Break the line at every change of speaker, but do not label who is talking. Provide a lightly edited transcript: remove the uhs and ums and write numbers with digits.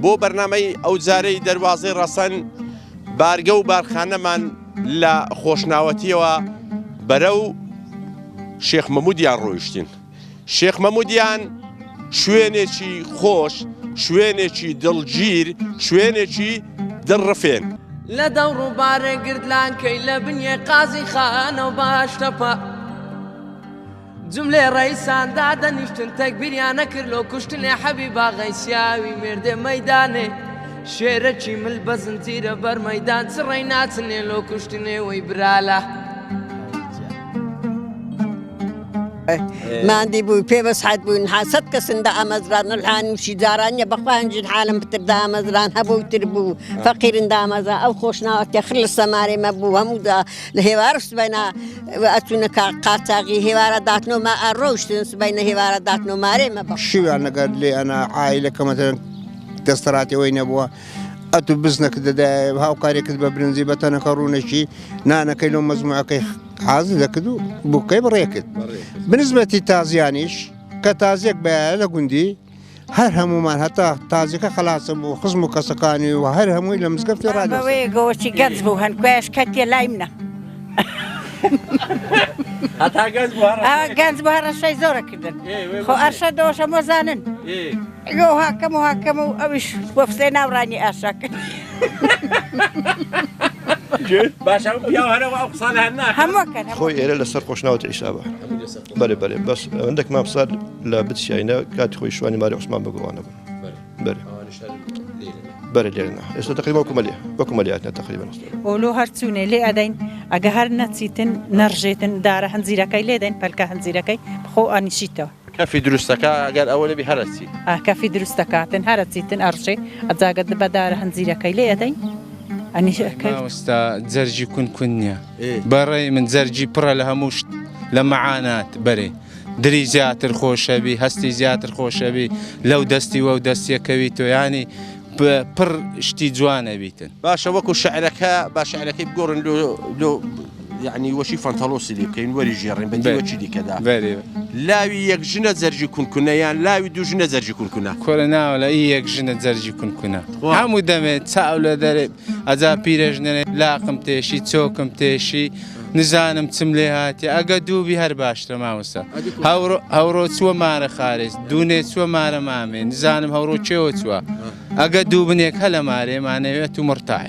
بۆ بەرنامەی ئەو جارەی دەواازەی ڕەسەن بارگە و بارخانەمان لە خۆشناوەتیەوە بەرەو شێخ مەموودیان ڕۆیشتین. شێخ مەموودیان شوێنێکی خۆش، شوێنێکی دڵگیر، شوێنێکی دڵڕفێن.
لە دەوڕ و بارێ گردلانکەی لە بنیێ قازی خانەوە باشتەپە جملێ ڕەیساندا دەنیشتن تەکبیریانە کرد لۆ کوشتنێ حەبیبا غەیسیاوی مێردێ مەیدانێ شێرەکی مل بەزنجیرە بەر مەیدان چڕەی ناچنێ لۆ کوشتنێ وەی برالە
ماندی بووی پێبەسحەت بووین حەسەد کەسندا ئامەزران نەلحانوشی جارانیە بەخوانجین حالم پتردا ئامەزران هەبووتر بوو فەقیرندا ئامەزا ئەو خۆشناوەتیە خر لە سەمارێمە بوو هەموودا لە هێوارە سبەینا ئەچوونە قاچاقی هێوارە داتنۆما ئەڕۆشتن سبەینە هێوارە داتنۆمارێمە بە
شیوان نەگەر لێ ئەنا عایلەکە مەتەن دەستەڕاتیەوەی نەبووە ئەتو بزنەکە دەدا هاوکارێکت بە برنجی بەتەنەکە ڕوونەشی نانەکەی لەو مەزموعەکەی حاز دەکرد و بووکەی بڕێکرد بنسبەتی تازیانیش کە تازیەک بەیە لە گوندی هەر هەمومان هەتا تازیەکە خەلاسە بوو خزم و کەسەکانی و هەر هەمووی لە مزگەفتی
ڕادەوەی گەوەی گەنج بوو هەنکوێش کەتێ لای منە گەنج بۆ هەڕەشەی زۆرە کردن خۆ ئەرشە دۆشە مۆزانن گۆ هاکەم و هاکەم و ئەویش وەفسێ ناوڕانی ئاشاکە
خۆی ئێرە لەسەر خۆشناوەتی عیسابە بەێ بەێ بەس ئەوەندێک مامسال لە بچیاینە کاتی خۆی شوانی ماری عوسمان بگوانە بوون بەرە لێرەنا ئێستا تقریبا وەکومەلیاتە تقریبا
ئۆلۆ هەرچوونێ لێ ئەدەین ئەگە هەر نەچیتن نەڕژێتن دارە هەنجیرەکەی لێدەین پەلکە هەنجیرەکەی بخۆ ئەنیشیتەوە
کەفی دروستەکە ئەگەر ئەوە لەبی هەرەچی
کەفی دروستەکاتن هەرەچیتن ئەڕژێ ئەجاگەت بە دارە هەنجیرەکەی لێ ئەدەین
ئەنیشەکەستا جەرجی کون نییە بەڕێی من جەرجی پڕە لە هەموو لە مەعانات بەرێ دری زیاتر خۆشەبی هەستی زیاتر خۆشەبی لەو دەستی وەو دەستیەکەوی تۆیانی پڕ شتی جوانە بیتن
باشە وەکو شعرەکە با شعرەکەی بگۆڕن لۆ یعنی وەشی فەنتەڵۆسی لێ بکەین وەری ژێڕین بەدیوەچی دیکەدا لاوی یەک ژنە جەرجی کونکونە یان لاوی دوو ژنە جەرجی کونکونە
کۆرە ناوە لە یەک ژنە جەرجی کونکونە هەموو دەمێت چاو لە دەرێ ئەجا پیرەژنێ لاقم تێشی چۆکم تێشی نزانم چم لێ هاتی ئەگە دووبی هەر باشترە ماوەسە هەوڕۆ چووە مارە خارێز دوونێ چووە مارە مامێ نزانم هەوڕۆ چێوە چووە ئەگە دوو بنێک هە لە مارێمانەوێت و مرتاعی